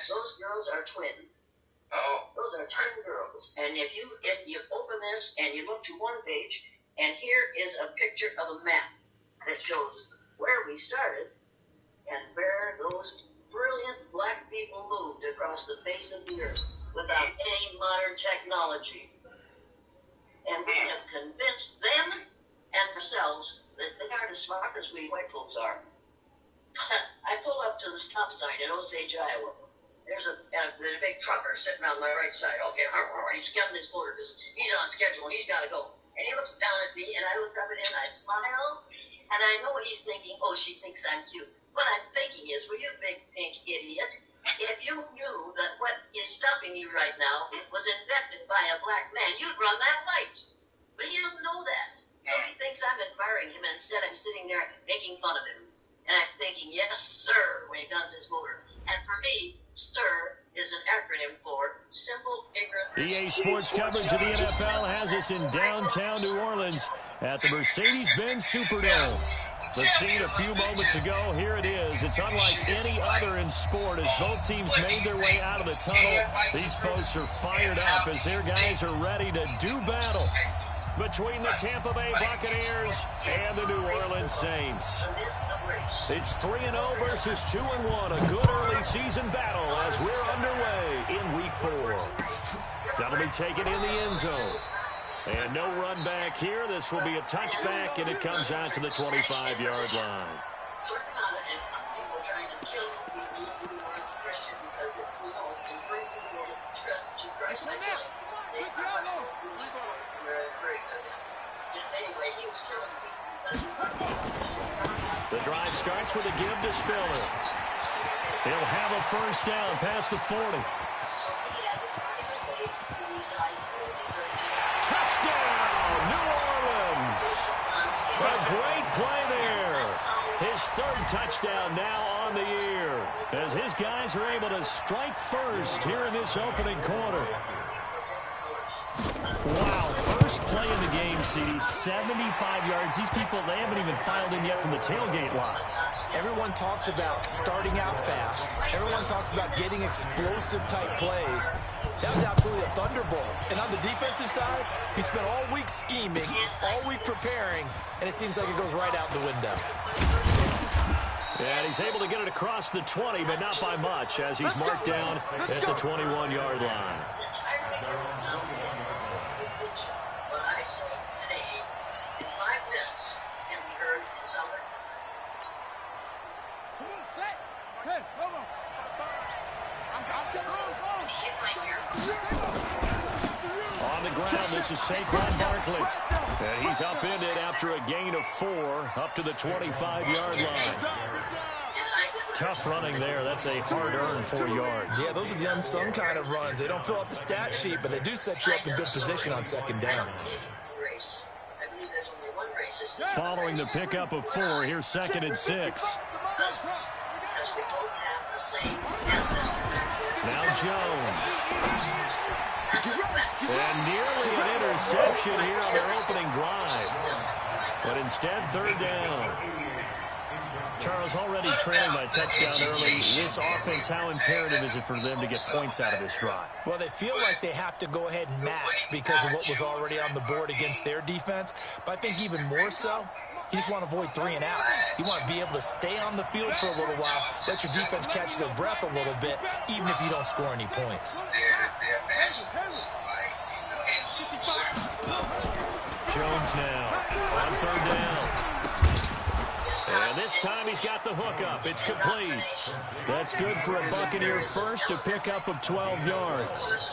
Yes, those girls are twin. Oh. Those are twin girls. And if you open this and you look to one page, and here is a picture of a map that shows where we started and where those brilliant black people moved across the face of the earth without any modern technology. And we have convinced them and ourselves that they aren't as smart as we white folks are. I pull up to the stop sign in Osage, Iowa. There's a big trucker sitting on my right side. Okay, he's getting his motor because he's on schedule and he's got to go. And he looks down at me, and I look up at him, and I smile, and I know he's thinking, oh, she thinks I'm cute. What I'm thinking is, well, you big pink idiot, if you knew that what is stopping you right now was invented by a black man, you'd run that light. But he doesn't know that. So he thinks I'm admiring him, and instead I'm sitting there making fun of him. And I'm thinking, yes, sir, when he guns his motor. And for me, sir is an acronym for simple, ignorant... EA Sports coverage of the NFL has us in downtown New Orleans at the Mercedes-Benz Superdome. The scene a few moments ago, here it is. It's unlike any other in sport as both teams made their way out of the tunnel. These folks are fired up as their guys are ready to do battle between the Tampa Bay Buccaneers and the New Orleans Saints. It's 3-0 versus 2-1, a good early season battle as we're underway in Week 4. That'll be taken in the end zone. And no run back here. This will be a touchback, and it comes out to the 25-yard line. The drive starts with a give to Spiller. He'll have a first down past the 40. Touchdown, New Orleans. A great play there. His third touchdown now on the year as his guys are able to strike first here in this opening quarter. Wow, first play in the game, CD, 75 yards. These people, they haven't even filed in yet from the tailgate lines. Everyone talks about starting out fast. Everyone talks about getting explosive-type plays. That was absolutely a thunderbolt. And on the defensive side, he spent all week scheming, all week preparing, and it seems like it goes right out the window. And he's able to get it across the 20, but not by much, as he's marked down at the 21-yard line. What I say today, in 5 minutes, can be heard in somewhere. Come on, set. Hey, come on. I'm coming. He's right here. On the ground, this is Saquon Barkley. And he's upended after a gain of 4 up to the 25-yard line. Tough running there. That's a hard-earned 4 yards. Yeah, those are the unsung kind of runs. They don't fill out the stat sheet, but they do set you up in good position on second down. Following the pickup of 4, here's 2nd and 6. Now Jones. And nearly an interception here on their opening drive. But instead, 3rd down. Charles, already trailing by touchdown early. This offense, how imperative is it for them to get points out of this drive? Well, they feel like they have to go ahead and match because of what was already on the board against their defense. But I think even more so, you just want to avoid 3 and outs. You want to be able to stay on the field for a little while, let your defense catch their breath a little bit, even if you don't score any points. Jones now on 3rd down. And this time he's got the hook up. It's complete. That's good for a Buccaneer first, a pickup of 12 yards.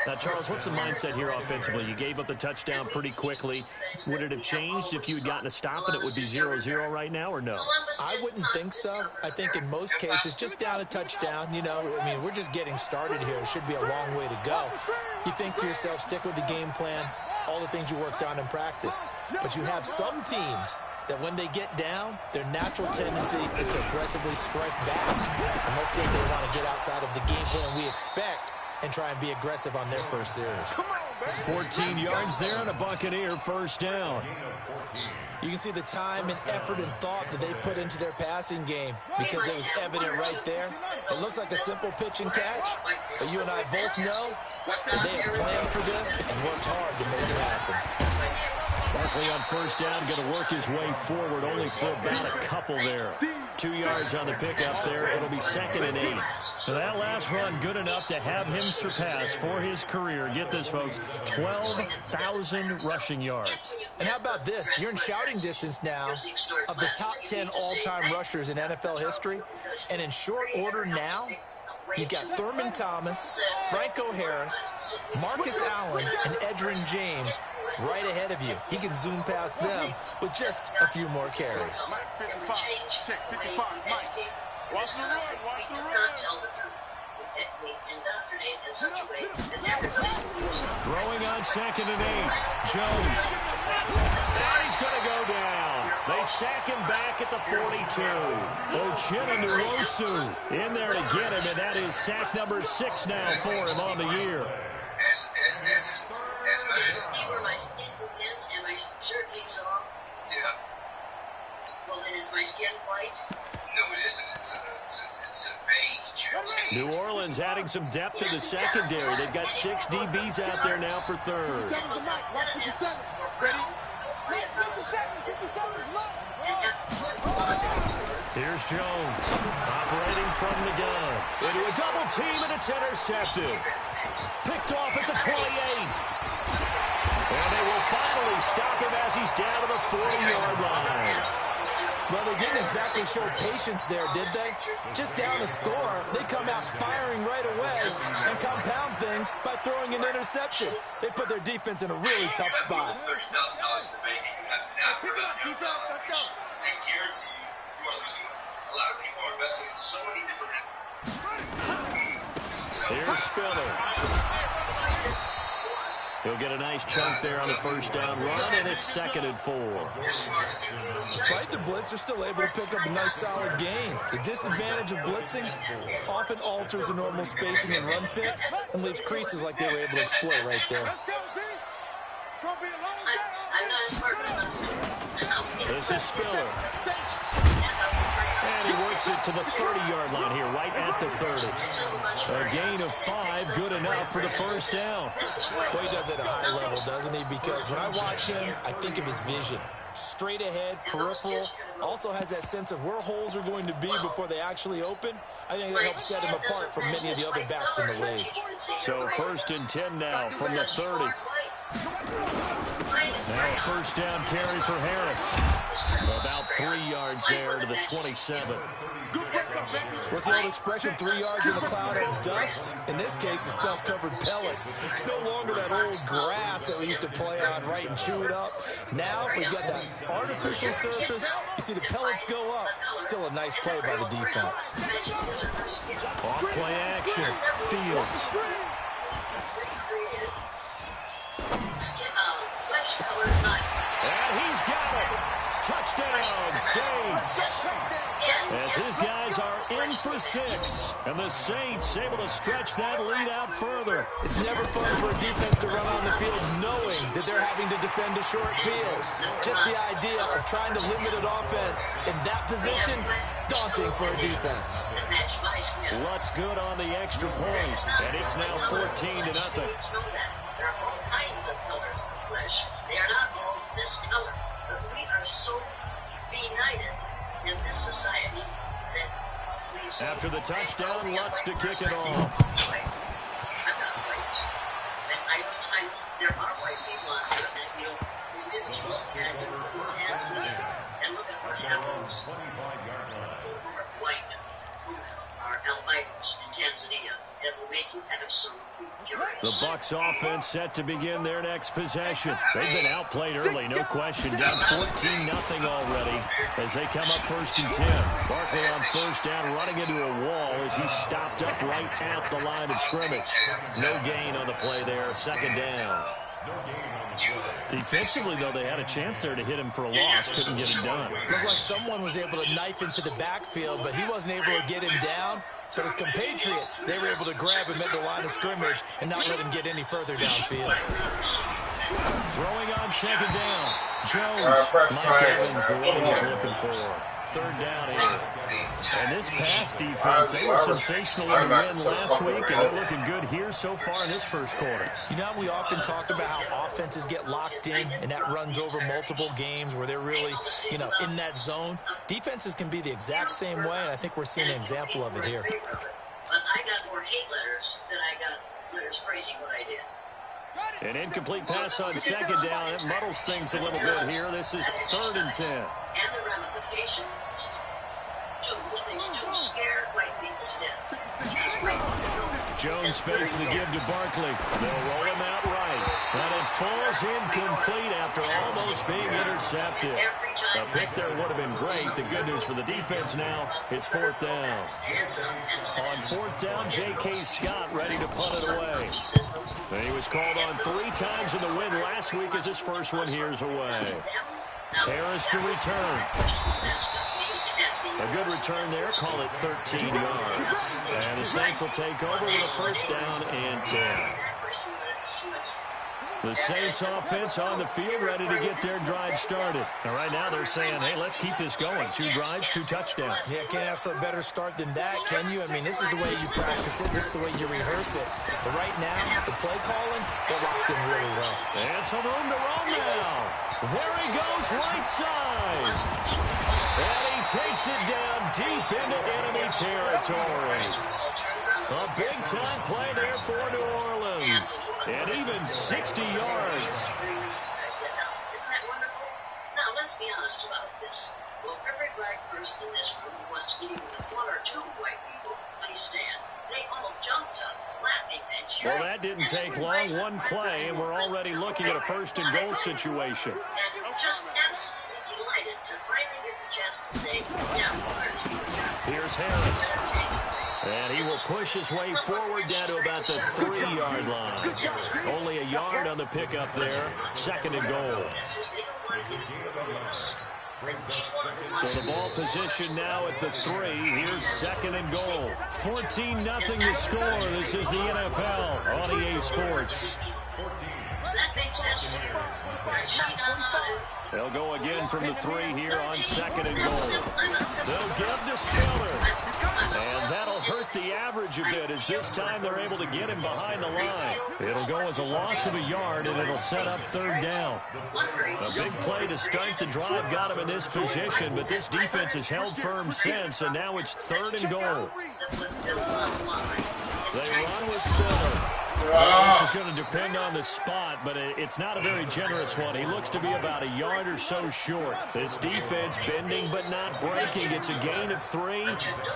Now, Charles, what's the mindset here offensively? You gave up the touchdown pretty quickly. Would it have changed if you had gotten a stop and it would be 0-0 right now, or no? I wouldn't think so. I think in most cases, just down a touchdown, you know, I mean, we're just getting started here. It should be a long way to go. You think to yourself, stick with the game plan, all the things you worked on in practice. But you have some teams that when they get down, their natural tendency is to aggressively strike back. And let's say they want to get outside of the game plan we expect. and try and be aggressive on their first series. 14 yards there and a Buccaneer first down. You can see the time and effort and thought that they put into their passing game because it was evident right there. It looks like a simple pitch and catch, but you and I both know that they have planned for this and worked hard to make it happen. Barkley on first down, going to work his way forward, only for about a couple there. 2 yards on the pickup there. It'll be 2nd and 8. So that last run good enough to have him surpass for his career. Get this, folks, 12,000 rushing yards. And how about this? You're in shouting distance now of the top 10 all-time rushers in NFL history. And in short order now, you've got Thurman Thomas, Franco Harris, Marcus Allen, and Edgerrin James right ahead of you. He can zoom past them with just a few more carries. Check 55. Mike, watch the run. Watch the run. Throwing on 2nd and 8. Jones. And he's going to go down. They sack him back at the 42. Uchenna Nwosu in there to get him, and that is sack number 6 now for him on the year. My skin begins and my shirt leaves off. Yeah. Well, then is my skin white? No, it isn't. It's a beige. New Orleans adding some depth to the secondary. They've got 6 DBs out there now for 3rd. 57 to Mike. 57. Ready? 57 to Mike. Here's Jones operating from the gun. Into a double team, and it's intercepted. Picked off at the 28. And they will finally stop him as he's down to the 40-yard line. Well, they didn't exactly show patience there, did they? Just down the score, they come out firing right away and compound things by throwing an interception. They put their defense in a really tough spot. $30,000 for banking. You have not heard of Let's go. I guarantee you are losing. A lot of people are investing in so many different. Here's Spiller. He'll get a nice chunk there on the first down run, and it's 2nd and 4. Despite the blitz, they're still able to pick up a nice solid gain. The disadvantage of blitzing often alters the normal spacing and run fits and leaves creases like they were able to exploit right there. Let's go, D. It's going to be a long day. I'm not smart enough. This is Spiller. And he works it to the 30-yard line here, right at the 30. A gain of 5, good enough for the first down. Boy, he does it at a high level, doesn't he? Because when I watch him, I think of his vision. Straight ahead, peripheral, also has that sense of where holes are going to be before they actually open. I think that helps set him apart from many of the other backs in the league. So 1st and 10 now from the 30. Now a first down carry for Harris. About 3 yards there to the 27. What's the old expression, 3 yards in a cloud of dust? In this case, it's dust-covered pellets. It's no longer that old grass that we used to play on, right, and chew it up. Now we've got that artificial surface. You see the pellets go up. Still a nice play by the defense. Off-play action. Fields. And he's got it. Touchdown, Saints. As his guys are in for 6. And the Saints able to stretch that lead out further. It's never fun for a defense to run on the field knowing that they're having to defend a short field. Just the idea of trying to limit an offense in that position, daunting for a defense. Lutz good on the extra point. And it's now 14-0. There are all kinds of colors of flesh. They are not all this color. But we are so united in this society that we... After the touchdown, Lutz to kick it off. I'm not white. There are white people out there that, you know, we didn't look at Tanzania and look at what happens. Who are white, who are albinos in Tanzania, that will make you have some curious. The Bucs offense set to begin their next possession. They've been outplayed early, no question. Down 14-0 already as they come up 1st and 10. Barkley on first down, running into a wall as he stopped up right at the line of scrimmage. No gain on the play there, 2nd down. Defensively, though, they had a chance there to hit him for a loss. Couldn't get it done. Looked like someone was able to knife into the backfield, but he wasn't able to get him down. But his compatriots, they were able to grab him at the line of scrimmage and not let him get any further downfield. Throwing on second down. Jones. Mike Evans, the one he was looking for. Third down here. And this pass defense, they were sensational in the win last week, and they're looking good here so far in this first quarter. You know, we often talk about how offenses get locked in, and that runs over multiple games where they're really, you know, in that zone. Defenses can be the exact same way, and I think we're seeing an example of it here. But I got more hate letters than I got letters praising what I did. An incomplete pass on second down. It muddles things a little bit here. This is 3rd and 10. And the ramifications. Things too scared white people to death. Jones fakes the give to Barkley. They'll roll him out right. And it falls incomplete after almost being intercepted. A pick there would have been great. The good news for the defense now, it's 4th down. On 4th down, J.K. Scott ready to punt it away. And he was called on 3 times in the win last week as his first one here's away. Harris to return. A good return there. Call it 13 yards. And the Saints will take over with a first down and 10. The Saints offense on the field ready to get their drive started. And right now they're saying, hey, let's keep this going. 2 drives, 2 touchdowns. Yeah, can't ask for a better start than that, can you? I mean, this is the way you practice it. This is the way you rehearse it. But right now, the play calling, they're locked in really well. And some room to roll now. There he goes, right side. And he takes it down deep into enemy territory. A big-time play there for New Orleans. And even 60 yards. Isn't that wonderful? Now, let's be honest about this. Well, every black person in this room wants to even with 1 or 2 white people, please stand. They all jumped up, laughing and cheering. Well, that didn't take long. 1 play, and we're already looking at a 1st and goal situation. And just absolutely delighted to finally get the chance to say, yeah, Here's Harris. And he will push his way forward down to about the 3-yard line. Only a yard on the pickup there. 2nd and goal. So the ball position now at the 3. Here's 2nd and goal. 14-0 the score. This is the NFL on EA Sports. Does that make sense to you? They'll go again from the 3 here on 2nd and goal. They'll give to Spiller. And that'll hurt the average a bit as this time they're able to get him behind the line. It'll go as a loss of a yard, and it'll set up 3rd down. A big play to start the drive got him in this position, but this defense has held firm since, and now it's 3rd and goal. They run with Spiller. Well, this is going to depend on the spot, but it's not a very generous one. He looks to be about a yard or so short. This defense bending but not breaking. It's a gain of 3.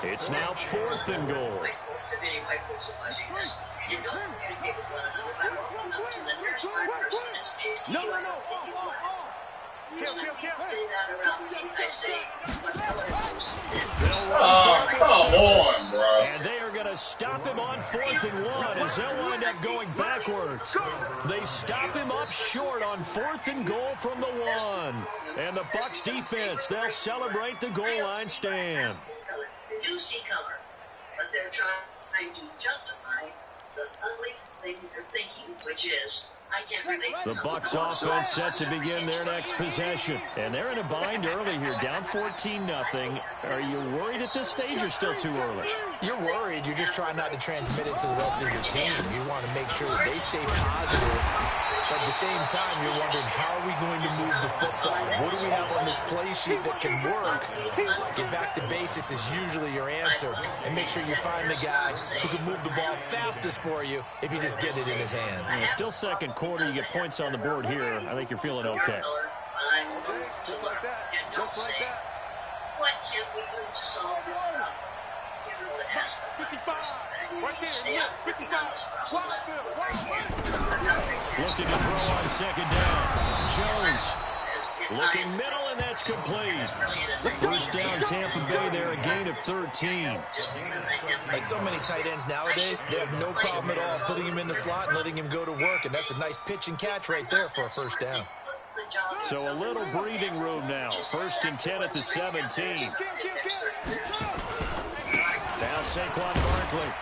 It's now 4th and goal. Come on, bro. And they are going to stop him on 4th and 1 as they'll wind up going backwards. They stop him up short on 4th and goal from the 1. And the Bucs defense, they'll celebrate the goal line stand. They do see color, but they're trying to justify the ugly thing they're thinking, which is, I can't relate to the Bucs offense set to begin their next possession. And they're in a bind early here, down 14-0. Are you worried at this stage or still too early? You're worried. You're just trying not to transmit it to the rest of your team. You want to make sure that they stay positive. But at the same time, you're wondering, how are we going to move the football? What do we have on this play sheet that can work? Get back to basics is usually your answer. And make sure you find the guy who can move the ball fastest for you if you just get it in his hands. Yeah, still 2nd quarter. You get points on the board here. I think you're feeling okay. Just like that. Just like that. What can we do to solve this problem? You know, it has to 55. Right there. Look, 55. Looking to throw on 2nd down. Jones. Looking middle, and that's complete. First down, Tampa Bay there, a gain of 13. Like so many tight ends nowadays, they have no problem at all putting him in the slot and letting him go to work, and that's a nice pitch and catch right there for a first down. So a little breathing room now. 1st and 10 at the 17. Now Saquon Barkley.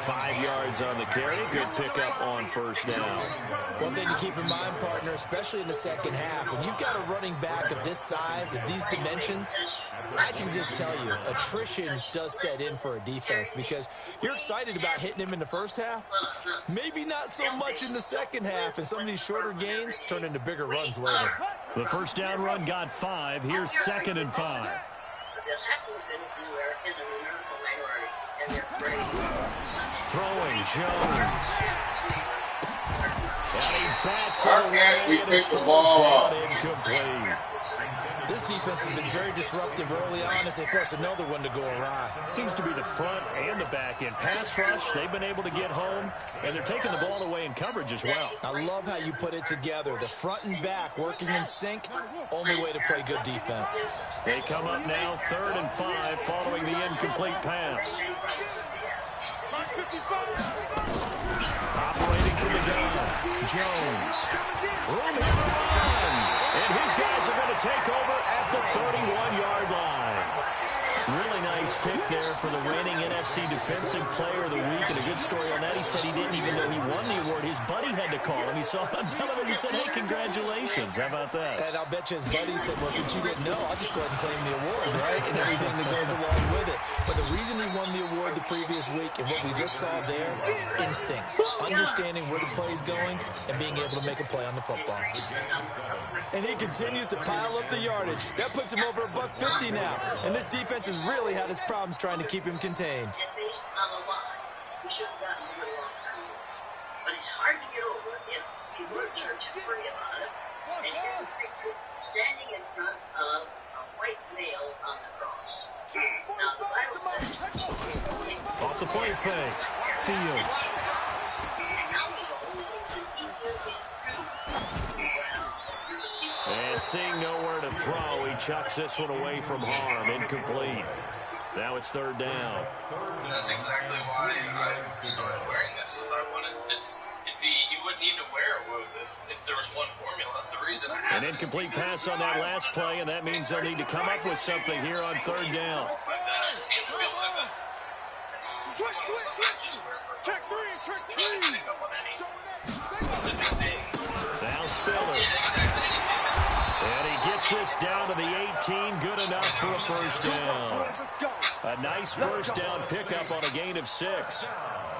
5 yards on the carry. Good pickup on first down. One thing to keep in mind, partner, especially in the second half, when you've got a running back of this size, of these dimensions, I can just tell you, attrition does set in for a defense because you're excited about hitting him in the first half. Maybe not so much in the second half, and some of these shorter gains turn into bigger runs later. The first down run got 5. Here's 2nd and 5. Throwing Jones. And he backs it away. We picked the ball up. Incomplete. This defense has been very disruptive early on as they force another one to go awry. Seems to be the front and the back end. Pass rush, they've been able to get home, and they're taking the ball away in coverage as well. I love how you put it together. The front and back working in sync, only way to play good defense. They come up now 3rd and 5 following the incomplete pass. Operating from the gun, Jones. Room here to run. And his guys are going to take over at the 31-yard line. Really nice pick there for the reigning NFC Defensive Player of the Week. And a good story on that. He said he didn't even know he won the award. His buddy had to call him. He saw him on television. He said, hey, congratulations. How about that? And I'll bet you his buddy said, well, since you didn't know, I'll just go ahead and claim the award, right? And everything that goes along with it. But the reason he won the award the previous week and what we just saw there, instincts. Understanding where the play is going and being able to make a play on the football. And he continues to pile up the yardage. That puts him over $150 now. And this defense has really had its problems trying to keep him contained. But it's hard to get over if you were church and pray about it. And here's a picture standing in front of a white male on the cross. Now, the Bible says... Off the play fake. Fields. And seeing nowhere to throw, he chucks this one away from harm. Incomplete. Now it's 3rd down. That's exactly why I started wearing this. Is I wanted you wouldn't need to wear a whoop if there was one formula. The reason I had an incomplete pass on that last play, and that means they'll need to come up with something here on 3rd down. Now Spiller. And he gets this down to the 18. Good enough for a first down. A nice first down pickup on a gain of 6.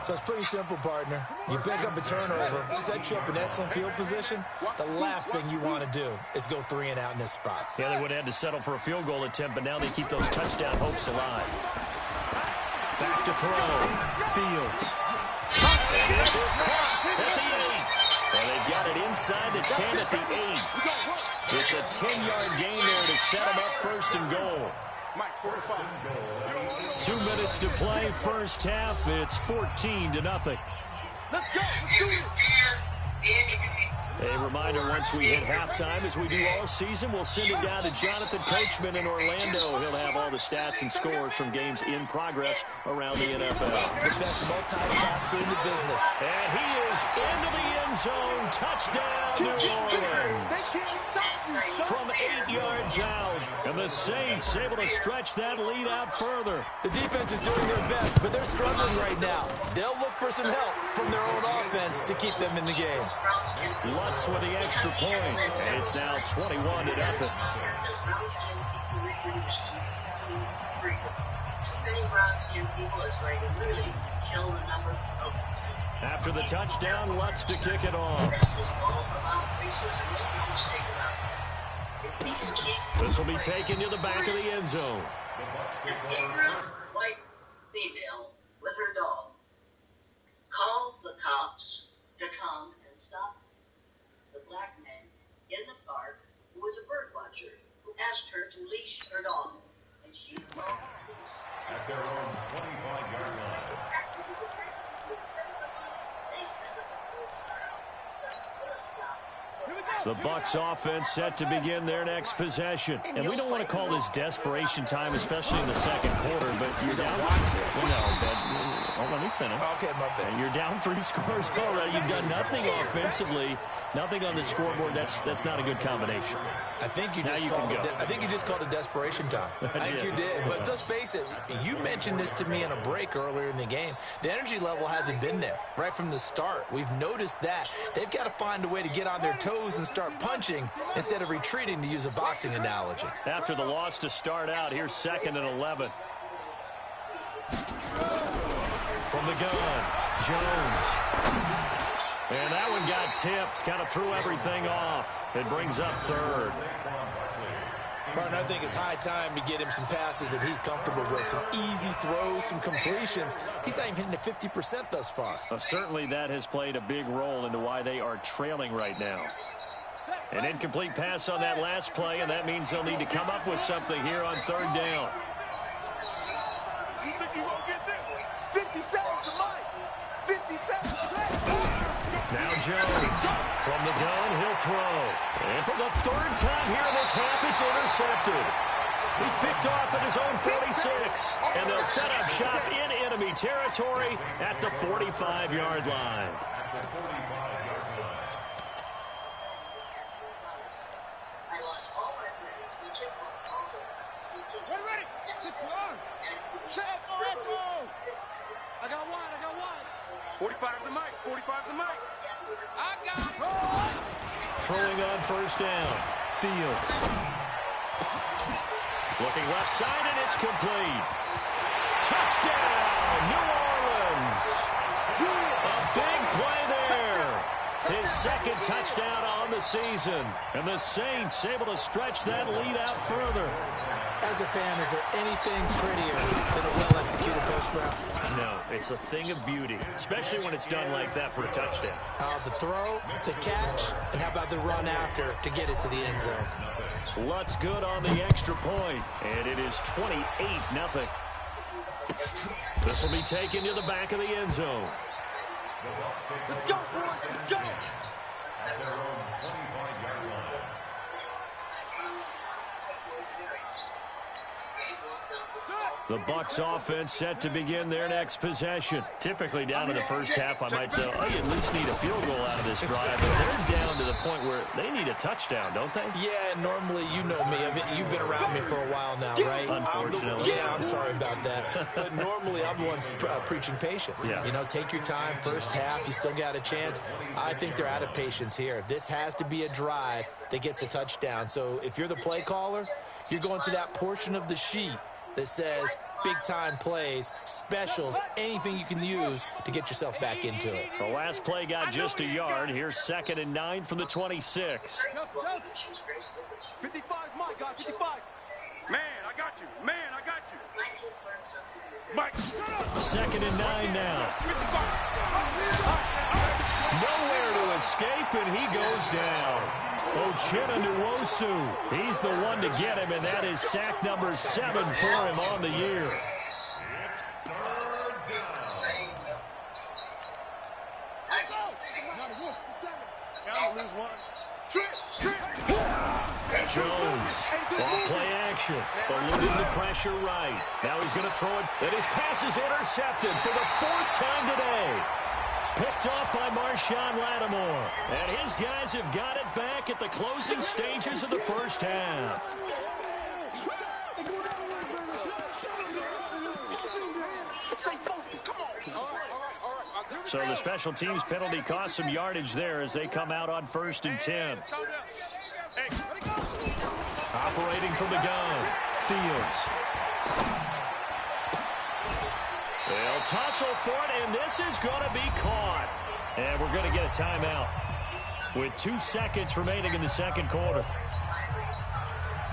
So it's pretty simple, partner. You pick up a turnover, set you up in excellent field position. The last thing you want to do is go 3 and out in this spot. Yeah, they would have had to settle for a field goal attempt, but now they keep those touchdown hopes alive. Back to throw. Fields. And this is caught at the 8. And they've got it inside the 10 at the 8. It's a 10-yard gain there to set them up 1st and goal. 2 minutes to play, first half. It's 14-0. A reminder, once we hit halftime, as we do all season, we'll send it down to Jonathan Coachman in Orlando. He'll have all the stats and scores from games in progress around the NFL. The best multitasker in the business. And he is into the end zone. Touchdown, New Orleans. From 8 yards out. And the Saints able to stretch that lead out further. The defense is doing their best, but they're struggling right now. They'll look for some help from their own offense to keep them in the game. Lutz with the extra point. And it's now 21-0. After the touchdown, Lutz to kick it off. This will be taken to the back of the end zone. White female with her dog called the cops to come and stop the black man in the park who was a bird watcher who asked her to leash her dog, and she called the police. At their own 25-yard line. They sent the whole car out just to put a stop The Bucs offense set to begin their next possession. And we don't want to call this desperation time, especially in the second quarter, but you're down. Well, no, but let me finish. Okay, my bad. And you're down 3 scores already. You've done nothing offensively, nothing on the scoreboard. That's not a good combination. I think you just called it desperation time. I think you did. But let's face it, you mentioned this to me in a break earlier in the game. The energy level hasn't been there right from the start. We've noticed that. They've got to find a way to get on their toes and start punching instead of retreating, to use a boxing analogy. After the loss to start out, here's 2nd and 11. From the gun, Jones. And that one got tipped, kind of threw everything off. It brings up 3rd. Martin, I think it's high time to get him some passes that he's comfortable with, some easy throws, some completions. He's not even hitting at 50% thus far. Certainly that has played a big role into why they are trailing right now. An incomplete pass on that last play, and that means they'll need to come up with something here on 3rd down. You think you won't get this? 50 seconds to life. 50 seconds left. Now Jones from the gun, he'll throw. And for the 3rd time here in this half, it's intercepted. He's picked off at his own 46, and they'll set up shop in enemy territory at the 45-yard line. Ready? Check, go. I got one. 45's the mic. 45's the mic. I got it. Throwing on 1st down. Fields. Looking left side, and it's complete. Touchdown, New Orleans. A big play there. His 2nd touchdown on the season. And the Saints able to stretch that lead out further. As a fan, is there anything prettier than a well-executed post route? No, it's a thing of beauty, especially when it's done like that for a touchdown. The throw, the catch, and how about the run after to get it to the end zone? Lutt's good on the extra point, and it is 28-0. This will be taken to the back of the end zone. Let's go, boys. Let's go. At their own 25-yard line. The Bucs offense set to begin their next possession. Typically down in the first half, I might say, oh, you at least need a field goal out of this drive. But they're down to the point where they need a touchdown, don't they? Yeah, normally, you know me. I mean, you've been around me for a while now, right? Unfortunately. I'm sorry about that. But normally, I'm the one preaching patience. Yeah. You know, take your time. First half, you still got a chance. I think they're out of patience here. This has to be a drive that gets a touchdown. So if you're the play caller, you're going to that portion of the sheet that says big-time plays, specials, anything you can use to get yourself back into it. The last play got just a yard. Here's 2nd and 9 from the 26. 55's Mike, guys. 55. Man, I got you. Mike. 2nd and 9 now. Nowhere to escape, and he goes down. Uchenna-Nwosu, he's the one to get him, and that is sack number 7 for him on the year. Jones, ball play action, eluding the pressure right. Now he's going to throw it, and his pass is intercepted for the 4th time today. Picked off by Marshawn Lattimore. And his guys have got it back at the closing stages of the first half. So the special teams penalty cost some yardage there as they come out on 1st and 10. Operating from the gun, Fields. They'll tussle for it, and this is going to be caught. And we're going to get a timeout with 2 seconds remaining in the second quarter.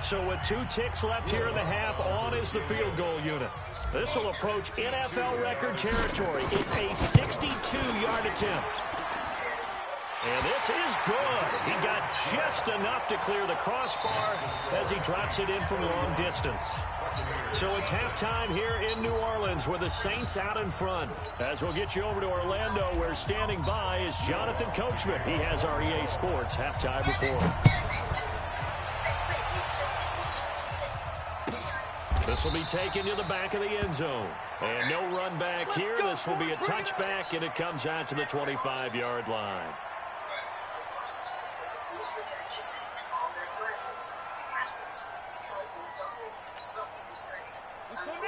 So with 2 ticks left here in the half, on is the field goal unit. This will approach NFL record territory. It's a 62-yard attempt. And this is good. He got just enough to clear the crossbar as he drops it in from long distance. So it's halftime here in New Orleans with the Saints out in front. As we'll get you over to Orlando, where standing by is Jonathan Coachman. He has our EA Sports halftime report. This will be taken to the back of the end zone. And no run back here. This will be a touchback, and it comes out to the 25-yard line.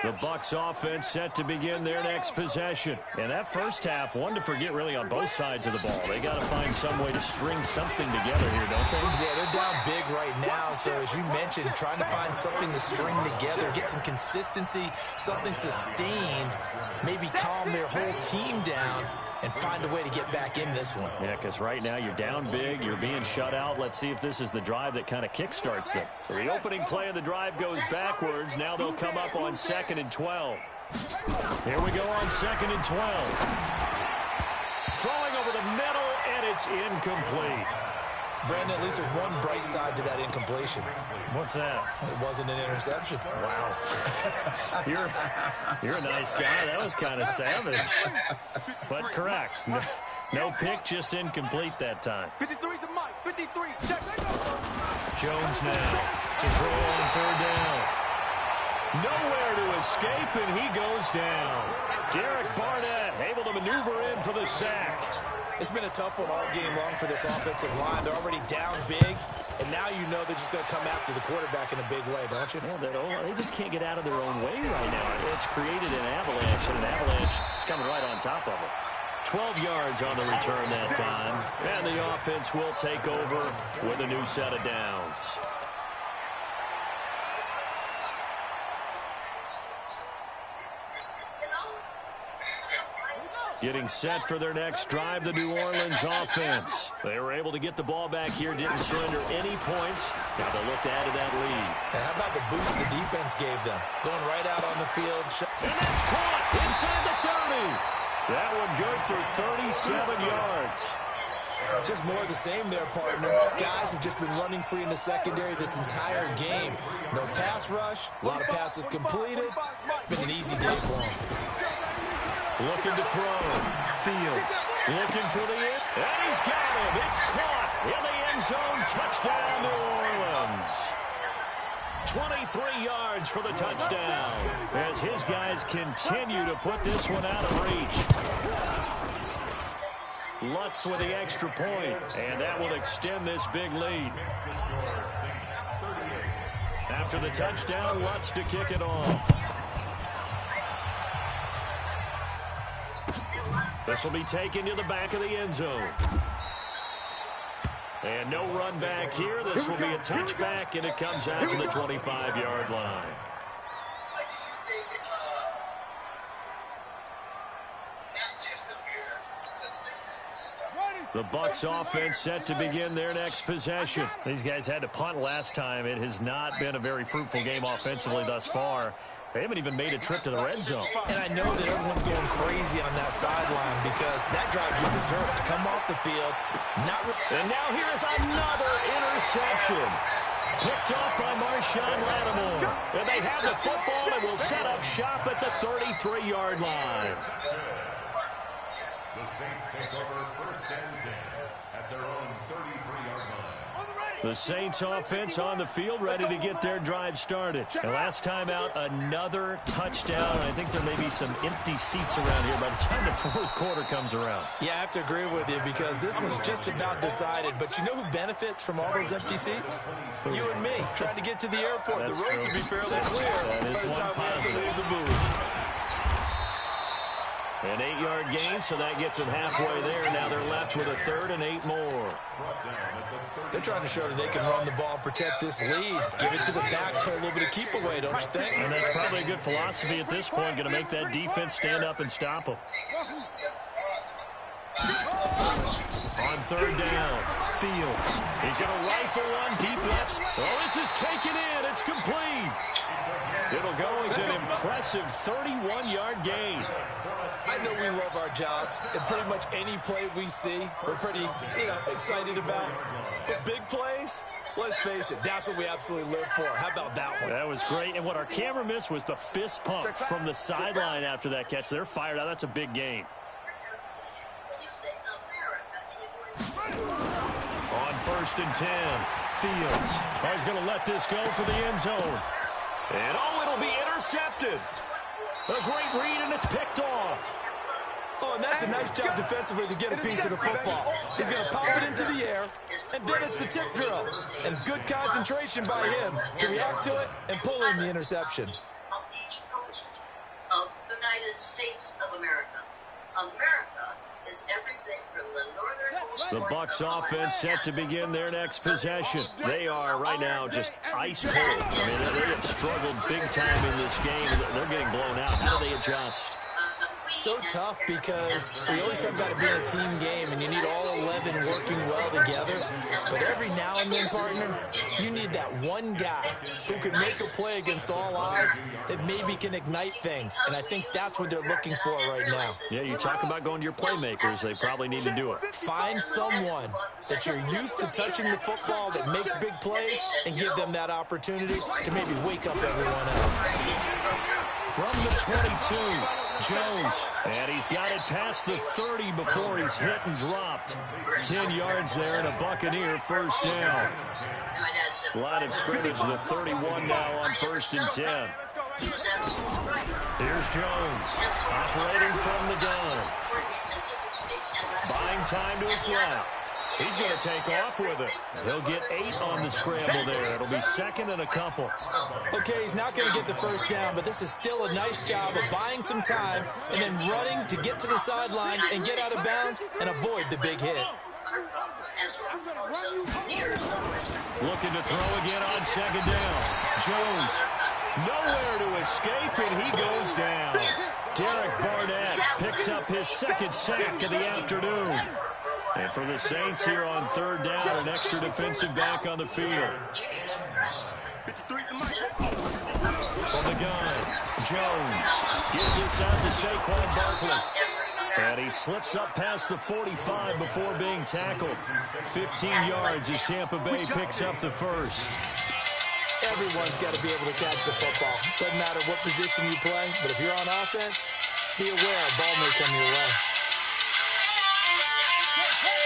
The Bucs offense set to begin their next possession. And that first half, one to forget really on both sides of the ball. They got to find some way to string something together here, don't they? Yeah, they're down big right now. So as you mentioned, trying to find something to string together, get some consistency, something sustained, maybe calm their whole team down and find a way to get back in this one. Yeah, because right now you're down big, you're being shut out. Let's see if this is the drive that kind of kickstarts them. So the opening play of the drive goes backwards. Now they'll come up on 2nd and 12. Here we go on 2nd and 12. Throwing over the middle, and it's incomplete. Brandon, at least there's one bright side to that incompletion. What's that? It wasn't an interception. Wow. You're a nice guy. That was kind of savage. But correct. No pick, just incomplete that time. 53's the mic. 53. Check. Jones now to throw on 3rd down. Nowhere to escape, and he goes down. Derek Barnett able to maneuver in for the sack. It's been a tough one all game long for this offensive line. They're already down big, and now you know they're just going to come after the quarterback in a big way, don't you? Yeah, they just can't get out of their own way right now. It's created an avalanche, and an avalanche is coming right on top of it. 12 yards on the return that time, and the offense will take over with a new set of downs. Getting set for their next drive, the New Orleans offense. They were able to get the ball back here, didn't surrender any points. Now they'll look to add to that lead. Now, how about the boost the defense gave them? Going right out on the field. And that's caught inside the 30. That one good for 37 yards. Just more of the same there, partner. Guys have just been running free in the secondary this entire game. No pass rush, a lot of passes completed. Been an easy day for them. Looking to throw. Fields looking for the end. And he's got him. It's caught in the end zone. Touchdown, New Orleans. 23 yards for the touchdown as his guys continue to put this one out of reach. Lutz with the extra point, and that will extend this big lead. After the touchdown, Lutz to kick it off. This will be taken to the back of the end zone. And no run back here. This will be a touchback, and it comes out to the 25-yard line. The Bucs offense set to begin their next possession. These guys had to punt last time. It has not been a very fruitful game offensively thus far. They haven't even made a trip to the red zone. And I know that everyone's going crazy on that sideline because that drives you berserk to come off the field. And now here's another interception. Picked off by Marshawn Lattimore. And they have the football and will set up shop at the 33-yard line. The Saints take over 1st and 10 at their own 33-yard line. The Saints offense on the field ready to get their drive started. And last time out, another touchdown. I think there may be some empty seats around here by the time the 4th quarter comes around. Yeah, I have to agree with you because this was just about decided. But you know who benefits from all those empty seats? You and me, trying to get to the airport. That's the roads true. will be fairly clear by the time we have to leave the booth. An 8-yard gain, so that gets them halfway there. Now they're left with a 3rd and 8 more. They're trying to show that they can run the ball and protect this lead. Give it to the backs, play a little bit of keep away, don't you think? And that's probably a good philosophy at this point, going to make that defense stand up and stop them. On 3rd down, Fields. He's going to rifle one deep left. Oh, this is taken in. It's complete. It'll go as an impressive 31-yard gain. I know we love our jobs, and pretty much any play we see, we're pretty, excited about. But big plays, Let's face it, that's what we absolutely live for. How about that one? That was great. And what our camera missed was the fist pump from the sideline after that catch. They're fired out. That's a big gain. On 1st and 10, Fields. Oh, he's going to let this go for the end zone. And, oh, it'll be intercepted. A great read, and it's picked off. Oh, and that's a nice job defensively to get a piece of the football. He's going to pop it into the air, and then it's the tip drill. And good concentration by him to react to it and pull in the interception. Of each coast of the United States of America. America is everything from the northern coast. The Bucs offense set to begin their next possession. They are right now just ice cold. I mean, they have struggled big time in this game. They're getting blown out. How do they adjust? So tough because we always talk about it being a team game and you need all 11 working well together. But every now and then, partner, you need that one guy who can make a play against all odds that maybe can ignite things. And I think that's what they're looking for right now. Yeah, you talk about going to your playmakers. They probably need to do it. Find someone that you're used to touching the football that makes big plays and give them that opportunity to maybe wake up everyone else. From the 22, Jones. And he's got it past the 30 before he's hit and dropped. 10 yards there and a Buccaneer first down. Line of scrimmage, the 31 now on 1st and 10. Here's Jones, operating from the gun. Buying time to his left. He's going to take off with it. He'll get 8 on the scramble there. It'll be 2nd and a couple. Okay, he's not going to get the first down, but this is still a nice job of buying some time and then running to get to the sideline and get out of bounds and avoid the big hit. Looking to throw again on 2nd down. Jones, nowhere to escape, and he goes down. Derek Barnett picks up his 2nd sack of the afternoon. And for the Saints here on 3rd down, an extra defensive back on the field. From the gun, Jones gives this out to Saquon Barkley. And he slips up past the 45 before being tackled. 15 yards as Tampa Bay picks up the first. Everyone's got to be able to catch the football. Doesn't matter what position you play, but if you're on offense, be aware a ball may come your way.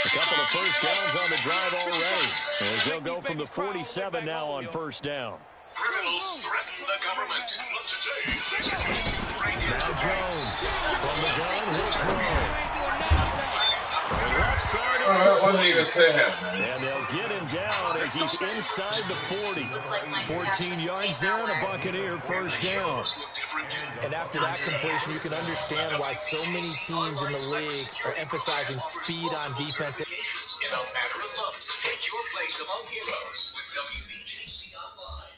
A couple of first downs on the drive already, as they'll go from the 47 now on 1st down. Criminals threaten the government. Now Jones from the gun, he'll throw. From the left side, and they'll get him down as he's inside the 40. 14 yards there and a Buccaneer first down. And after that completion, you can understand why so many teams in the league are emphasizing speed on defense. In a matter of months, take your place among heroes with WVJC Online.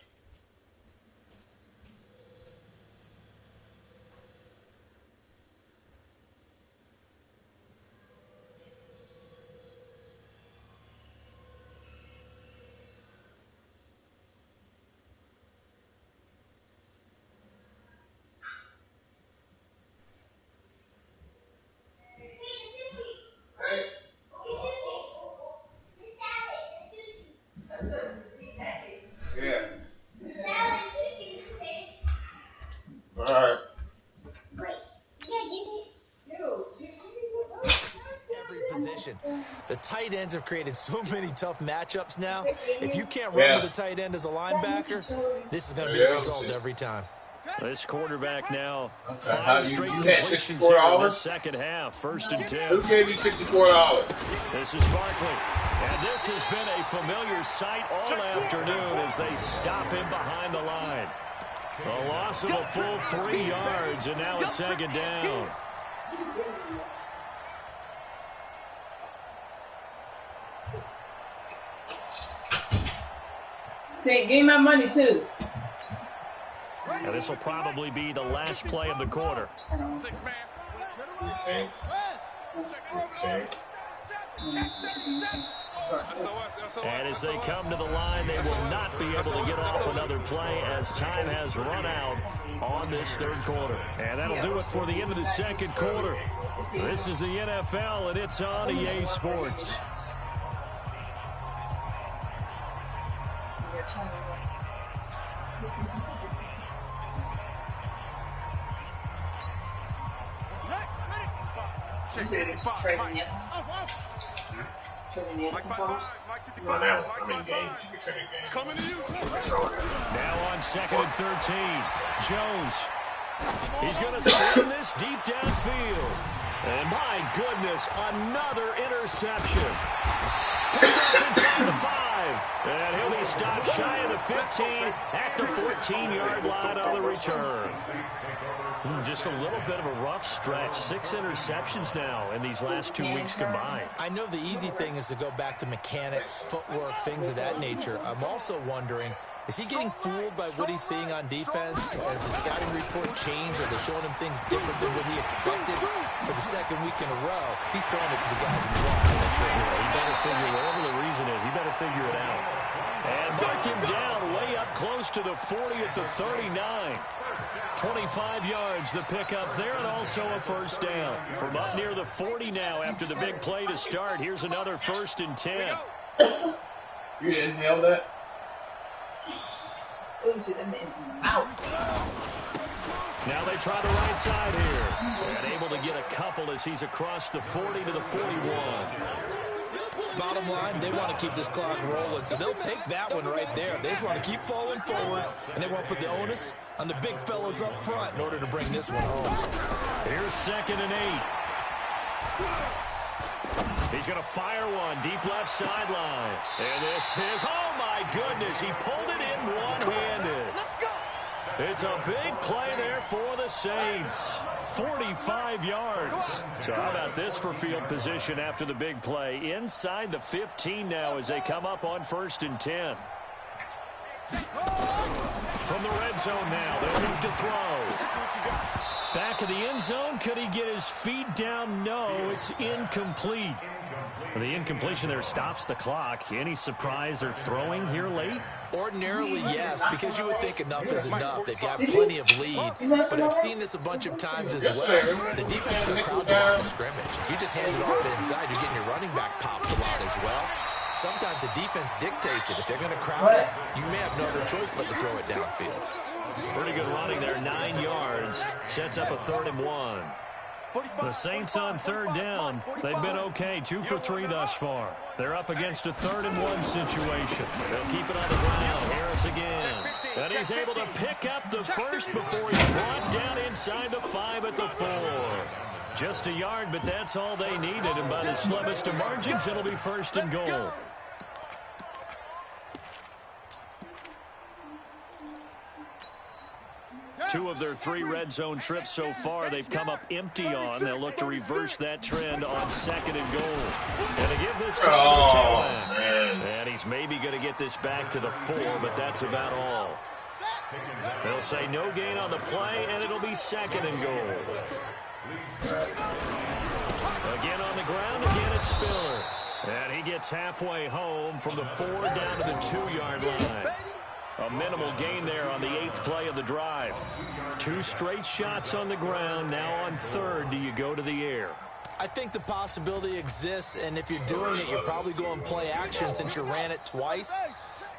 The tight ends have created so many tough matchups now. If you can't run with a tight end as a linebacker, this is going to be the result every time. This quarterback now, 5 straight completions here in the second half. 1st and 10. Who gave you $64? This is Barkley. And this has been a familiar sight all afternoon as they stop him behind the line. A loss of a full 3 yards, and now it's 2nd down. Give me my money, too. Now this will probably be the last play of the quarter. And as they come to the line, they will not be able to get off another play as time has run out on this 3rd quarter. And that'll do it for the end of the 2nd quarter. This is the NFL, and it's on EA Sports. check. Trading it. Trading it. Well, now, I'm in games. You can trade games. Coming to you. Now on 2nd and 13. Jones. He's going to sling this deep downfield. And my goodness, another interception. Picked up inside the 5. And he'll be stopped shy of the 15 at the 14-yard line on the return. Just a little bit of a rough stretch. 6 interceptions now in these last 2 weeks combined. I know the easy thing is to go back to mechanics, footwork, things of that nature. I'm also wondering, is he getting fooled by what he's seeing on defense? Has his scouting report changed? Are they showing him things different than what he expected? For the 2nd week in a row, he's throwing it to the guys in the wall. He better figure, whatever the reason is, he better figure it out. And mark him down way up close to the 40 at the 39. 25 yards the pickup there, and also a first down. From up near the 40 now after the big play to start. Here's another 1st and 10. You inhaled that? Now they try the right side here. And able to get a couple as he's across the 40 to the 41. Bottom line, they want to keep this clock rolling, so they'll take that one right there. They just want to keep falling forward, and they want to put the onus on the big fellas up front in order to bring this one home. Here's 2nd and 8. He's going to fire one deep left sideline. And this is, oh my goodness, he pulled it in one-handed. It's a big play there for the Saints. 45 yards. So how about this for field position after the big play? Inside the 15 now as they come up on 1st and 10. From the red zone now, they'll move to throw. Back of the end zone, could he get his feet down? No, it's incomplete. The incompletion there stops the clock. Any surprise they're throwing here late? Ordinarily, yes, because you would think enough is enough. They've got plenty of lead, but I've seen this a bunch of times as well. The defense can crowd the line of scrimmage. If you just hand it off inside, you're getting your running back popped a lot as well. Sometimes the defense dictates it. If they're going to crowd it, you may have no other choice but to throw it downfield. Pretty good running there, 9 yards. Sets up a 3rd and 1. The Saints on 3rd down. They've been okay, 2 for 3 thus far. They're up against a 3rd and 1 situation. They'll keep it on the ground. Harris again. And he's able to pick up the first before he's brought down inside the 5 at the 4. Just a yard, but that's all they needed. And by the slimmest of margins, it'll be 1st and goal. Two of their 3 red zone trips so far, they've come up empty on. They'll look to reverse that trend on 2nd and goal. And to give this time to the tail end. And he's maybe going to get this back to the 4, but that's about all. They'll say no gain on the play, and it'll be 2nd and goal. Again on the ground, again it's Spiller. And he gets halfway home from the 4 down to the 2-yard line. A minimal gain there on the 8th play of the drive. 2 straight shots on the ground. Now on 3rd, do you go to the air? I think the possibility exists, and if you're doing it, you're probably going play action since you ran it twice.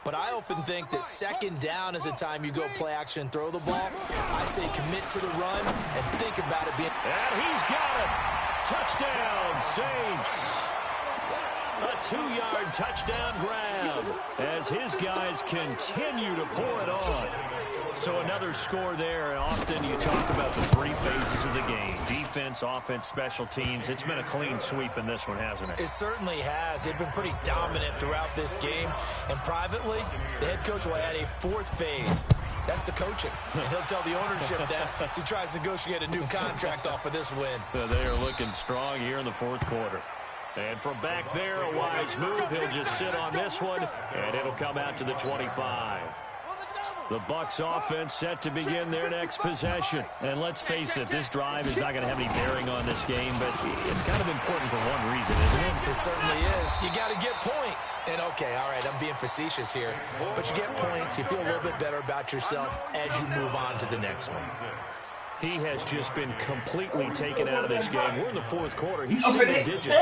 But I often think that 2nd down is the time you go play action and throw the ball. I say commit to the run and think about it being... And he's got it. Touchdown, Saints. A 2-yard touchdown grab as his guys continue to pour it on. So another score there, and often you talk about the 3 phases of the game. Defense, offense, special teams. It's been a clean sweep in this one, hasn't it? It certainly has. They've been pretty dominant throughout this game. And privately, the head coach will add a 4th phase. That's the coaching. And he'll tell the ownership that as he tries to negotiate a new contract off of this win. They are looking strong here in the 4th quarter. And from back there, a wise move. He'll just sit on this one, and it'll come out to the 25. The Bucs offense set to begin their next possession. And let's face it, this drive is not going to have any bearing on this game, but it's kind of important for one reason, isn't it? It certainly is. You got to get points. And, okay, all right, I'm being facetious here. But you get points, you feel a little bit better about yourself as you move on to the next one. He has just been completely taken out of this game. We're in the fourth quarter. He's single digits. We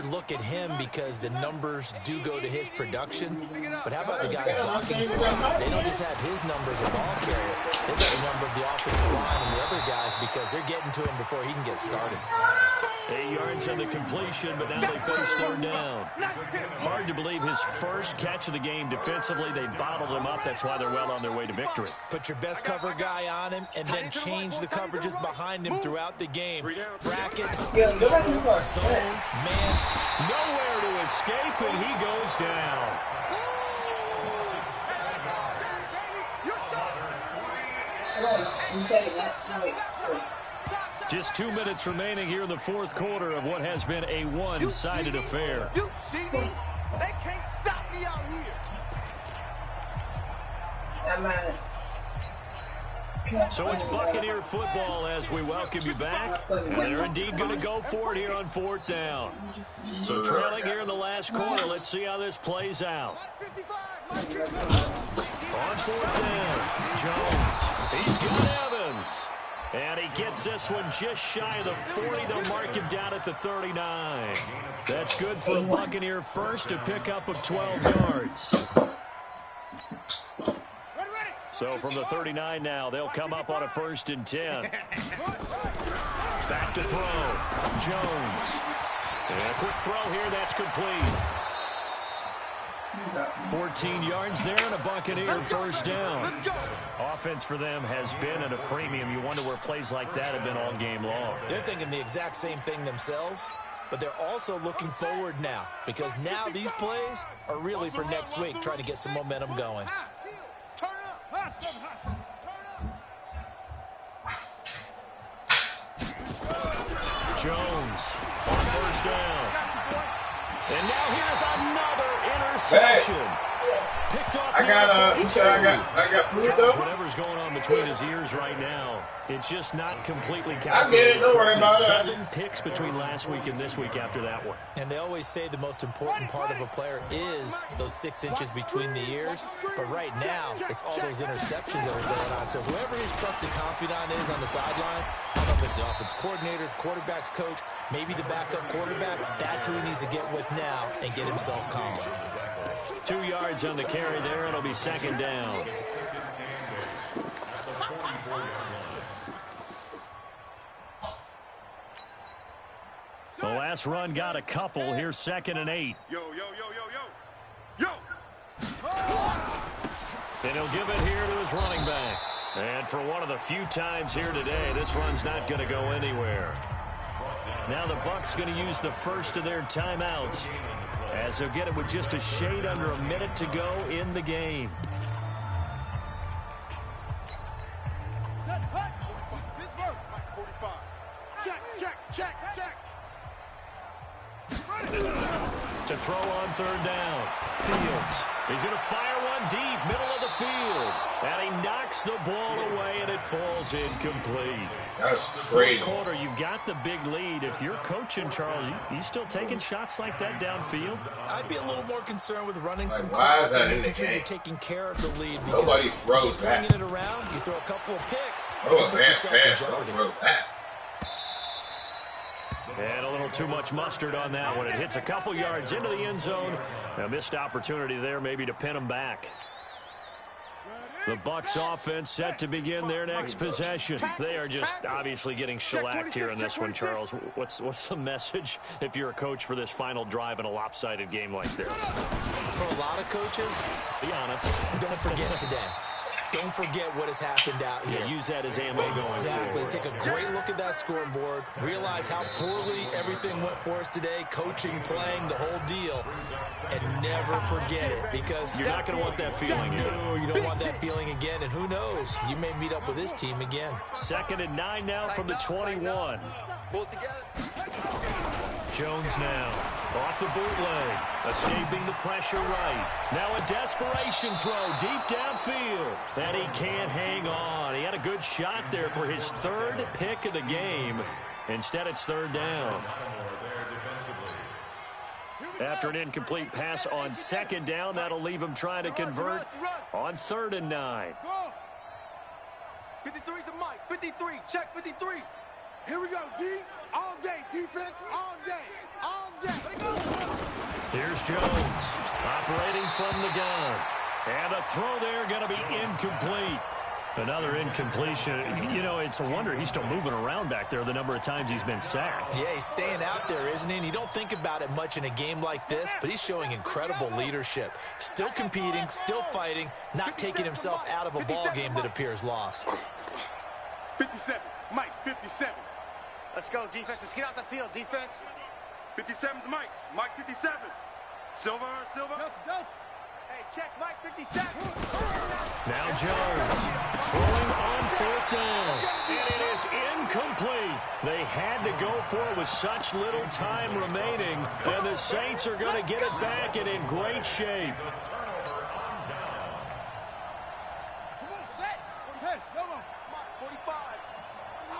look at him because the numbers do go to his production. But how about the guys blocking for him? They don't just have his numbers as ball carrier. They've got a number of the offensive line and the other guys because they're getting to him before he can get started. 8 yards on the completion, but now they face third down. Hard to believe his first catch of the game defensively. They bottled him up. That's why they're well on their way to victory. Put your best cover guy on him and then change the coverages behind him throughout the game. Brackets, double, zone, man. Nowhere to escape, and he goes down. Just 2 minutes remaining here in the fourth quarter of what has been a one-sided affair. You see me? They can't stop me out here. So it's Buccaneer football as we welcome you back. And they're indeed going to go for it here on fourth down. So trailing here in the last quarter, let's see how this plays out. On fourth down, Jones. He's got Evans. And he gets this one just shy of the 40. They'll mark him down at the 39. That's good for a Buccaneer first, a pickup of 12 yards. So from the 39 now, they'll come up on a 1st and 10. Back to throw. Jones. And a quick throw here. That's complete. 14 yards there and a Buccaneer first down. Offense for them has been at a premium. You wonder where plays like that have been all game long. They're thinking the exact same thing themselves, but they're also looking forward now because now these plays are really for next week, trying to get some momentum going. Jones on first down. And now here's another interception. Picked off. I got food though. Whatever's going on between his ears right now, it's just not completely calculated. I get it. Don't worry about it. 7 picks between last week and this week after that one. And they always say the most important part of a player is those 6 inches between the ears. But right now, it's all those interceptions that are going on. So whoever his trusted confidant is on the sidelines, I don't know if it's the offense coordinator, the quarterback's coach, maybe the backup quarterback, that's who he needs to get with now and get himself calm. 2 yards on the carry there. It'll be 2nd down. The last run got a couple. Here's 2nd and 8. Yo. And he'll give it here to his running back. And for one of the few times here today, this run's not going to go anywhere. Now the Bucs going to use the first of their timeouts, as they'll get it with just a shade under a minute to go in the game. Check. To throw on 3rd down. Fields. He's going to fire one deep, middle of the field. And he knocks the ball away, and it falls incomplete. That's crazy. Fourth quarter, you've got the big lead. If you're coaching, Charles, you still taking shots like that downfield? I'd be a little more concerned with running some why is that in making the sure game? you're taking care of the lead. Nobody throws keep that. bringing it around, you throw a couple of picks, you Oh, can put yourself in pass. Don't jeopardy. throw that. And a little too much mustard on that one. It hits a couple yards into the end zone. A missed opportunity there maybe to pin them back. The Bucs offense set to begin their next possession. They are just obviously getting shellacked here in this one, Charles. What's the message if you're a coach for this final drive in a lopsided game like this? For a lot of coaches, be honest, don't forget today. Don't forget what has happened out here. Yeah, use that as ammo going Exactly. forward. Take a great look at that scoreboard. Realize how poorly everything went for us today. Coaching, playing, the whole deal. And never forget it, because you're not going to want that feeling. No, you don't want that feeling again. And who knows? You may meet up with this team again. 2nd and 9 now from the 21. Pull it together. Jones now off the bootleg, escaping the pressure right. Now a desperation throw deep downfield, and he can't hang on. He had a good shot there for his 3rd pick of the game. Instead, it's 3rd down. After an incomplete pass on 2nd down, that'll leave him trying to convert on 3rd and 9. 53's the mic. 53. Check 53. Here we go, D. All day. Defense all day. All day. Let it go. Here's Jones operating from the gun. And a throw there going to be incomplete. Another incompletion. You know, it's a wonder he's still moving around back there the number of times he's been sacked. Yeah, he's staying out there, isn't he? And you don't think about it much in a game like this, but he's showing incredible leadership. Still competing, still fighting, not taking himself out of a ball game that appears lost. 57. Mike, 57. Let's go, defense. Let's get out the field, defense. 57's Mike. Mike, 57. Silver. Delta. Hey, check Mike, 57. Now Jones throwing on fourth down. And it is incomplete. They had to go for it with such little time remaining. And the Saints are going to get it back and in great shape. Come on, set. Hey, come on. 45.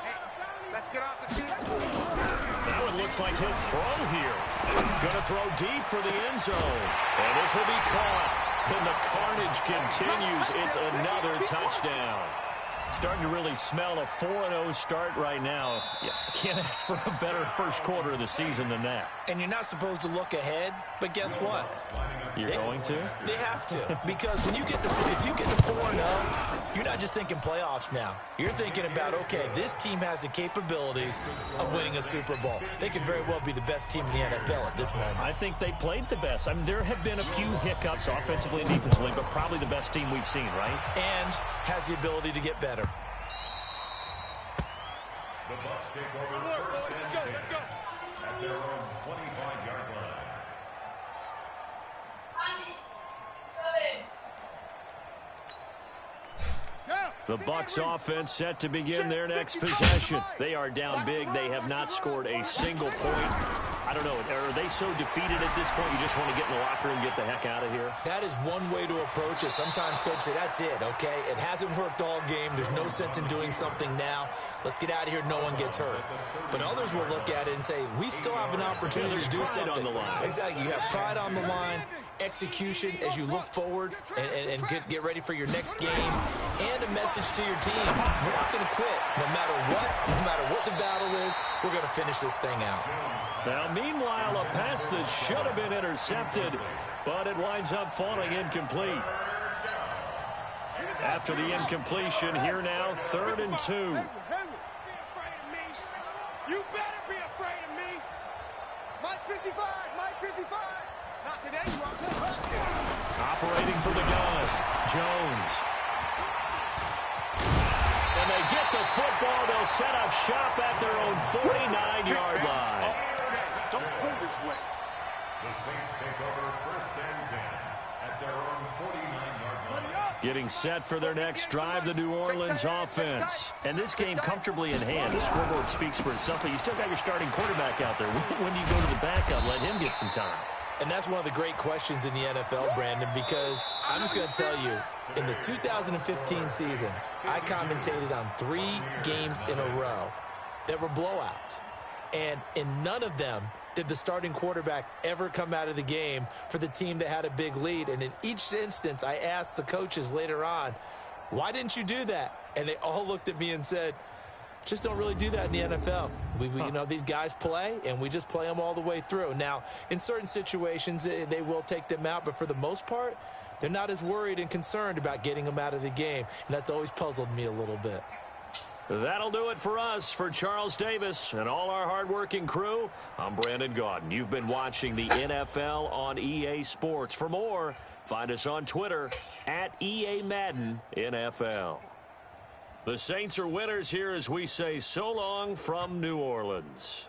Hey, let's get off the field. That one looks like he'll throw here. Going to throw deep for the end zone. And this will be caught. And the carnage continues. It's another touchdown. Starting to really smell a 4-0 start right now. Yeah, can't ask for a better first quarter of the season than that. And you're not supposed to look ahead, but guess what? You're going to? They have to. Because when you get to, if you get to 4-0, you're not just thinking playoffs now. You're thinking about, okay, this team has the capabilities of winning a Super Bowl. They could very well be the best team in the NFL at this moment. I think they played the best. I mean, there have been a few hiccups offensively and defensively, but probably the best team we've seen, right? And has the ability to get better. The Bucs take over first and 10 at their own 25-yard line. The Bucs offense set to begin their next possession. They are down big. They have not scored a single point. I don't know. Are they so defeated at this point you just want to get in the locker room and get the heck out of here? That is one way to approach it. Sometimes coaches say, that's it, okay? It hasn't worked all game. There's no sense in doing something now. Let's get out of here. No one gets hurt. But others will look at it and say, we still have an opportunity to do something. On the line. Exactly. You have pride on the line, execution as you look forward and get ready for your next game, and a message to your team. We're not going to quit. No matter what the battle is, we're going to finish this thing out. Now, meanwhile, a pass that should have been intercepted, but it winds up falling incomplete. After the incompletion, here now, 3rd and 2. You better be afraid of me. Mike 55. Mike 55. Not today, you are. Operating for the gun, Jones. And they get the football. They'll set up shop at their own 49-yard line. Don't pull this way. The Saints take over first and 10 at their own 49-yard line. Getting set for their next drive, the New Orleans offense. And this game comfortably in hand. The scoreboard speaks for itself, but you still got your starting quarterback out there. When do you go to the backup, let him get some time? And that's one of the great questions in the NFL, Brandon, because I'm just going to tell you, in the 2015 season, I commentated on 3 games in a row that were blowouts. And in none of them did the starting quarterback ever come out of the game for the team that had a big lead. And in each instance, I asked the coaches later on, why didn't you do that? And they all looked at me and said, just don't really do that in the NFL. You know, these guys play, and we just play them all the way through. Now, in certain situations, they will take them out, but for the most part, they're not as worried and concerned about getting them out of the game, and that's always puzzled me a little bit. That'll do it for us. For Charles Davis and all our hardworking crew, I'm Brandon Gaudin. You've been watching the NFL on EA Sports. For more, find us on Twitter at EA Madden NFL. The Saints are winners here as we say so long from New Orleans.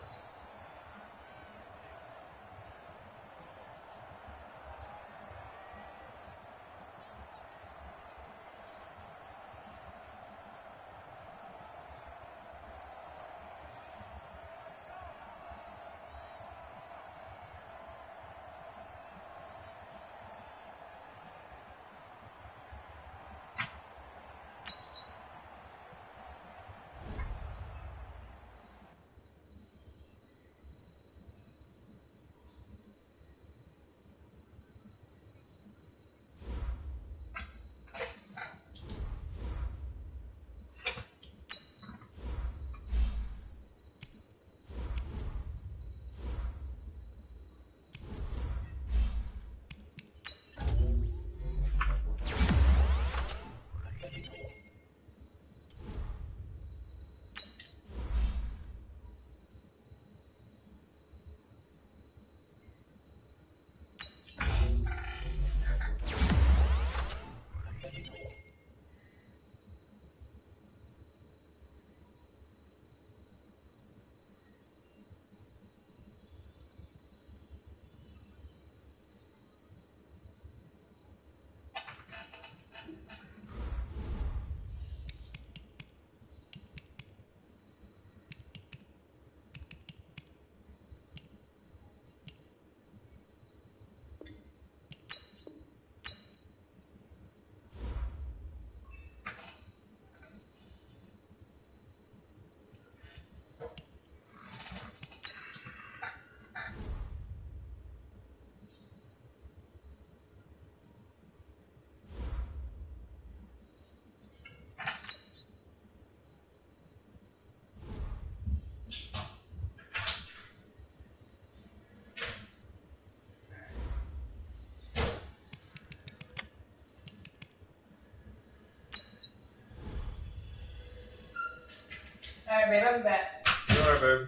All right, babe, I'll be back. All right, babe.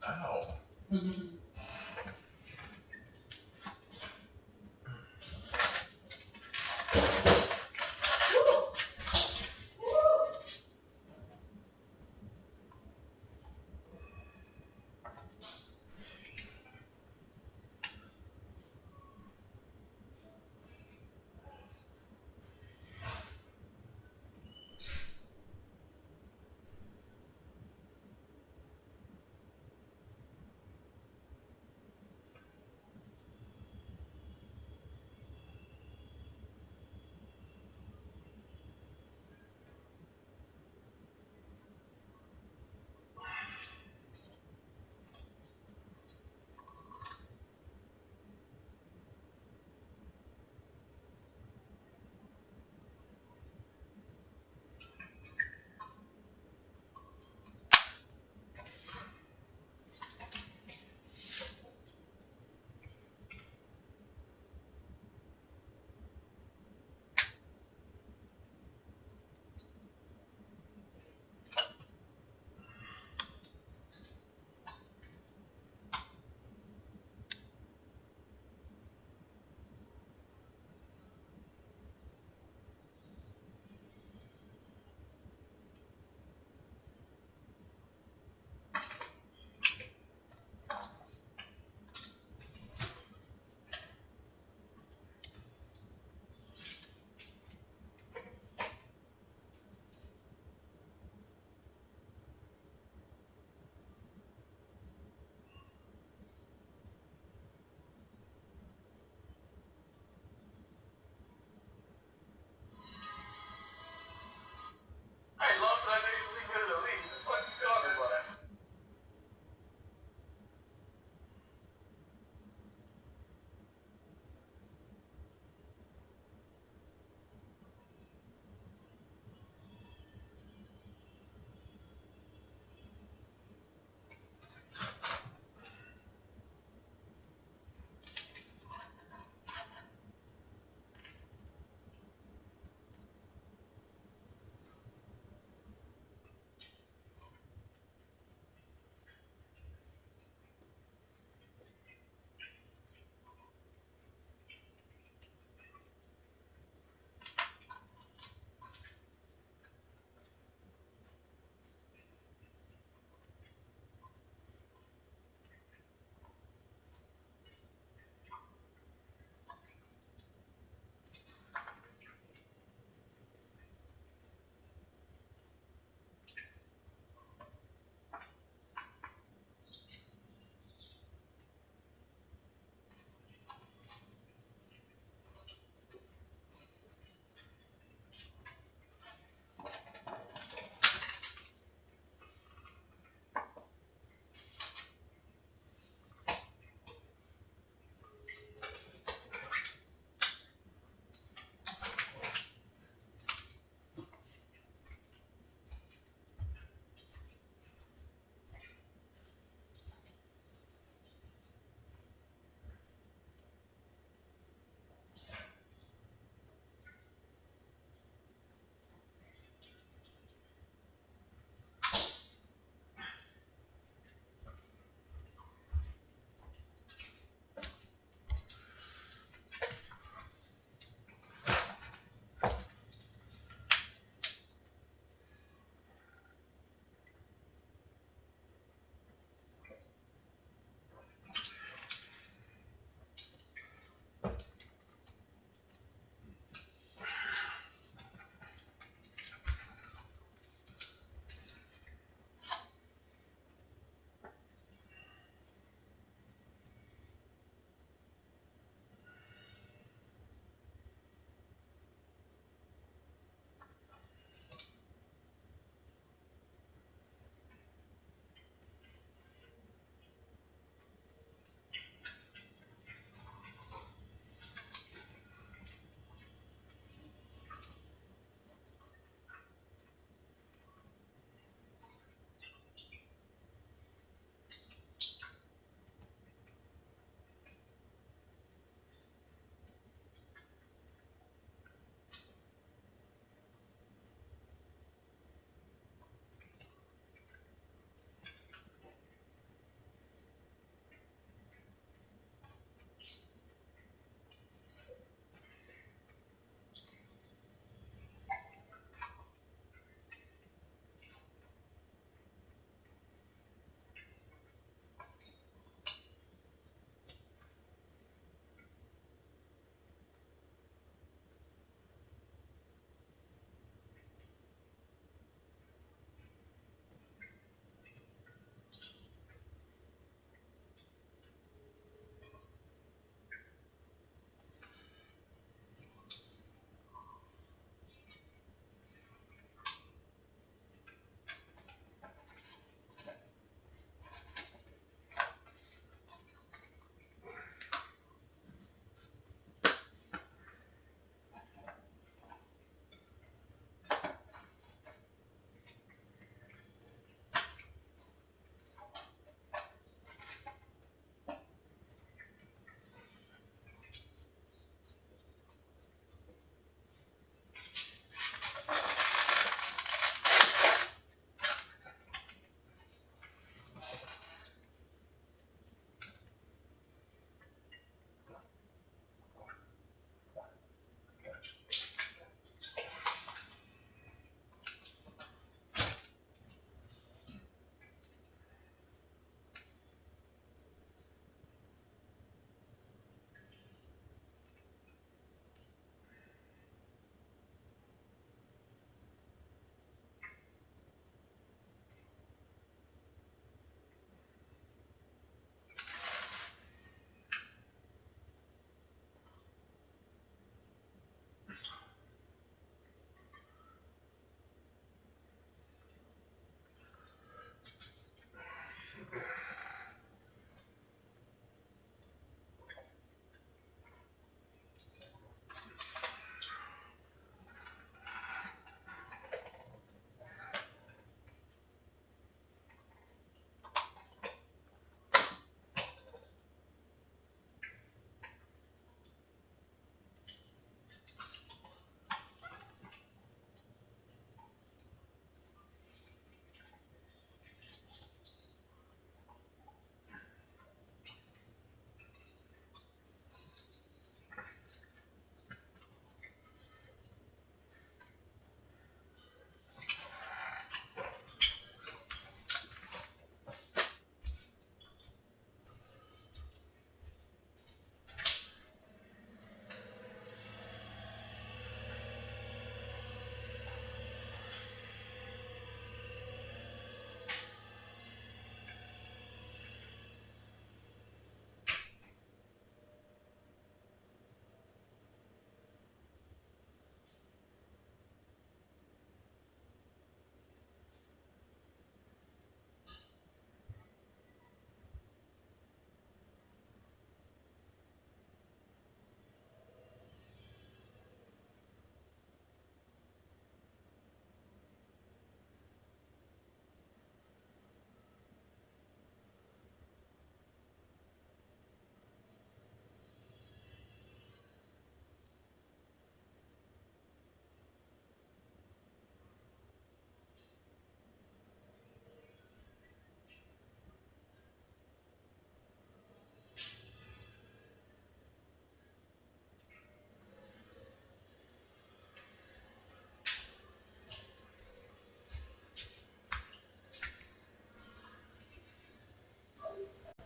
Ow. Mm-hmm.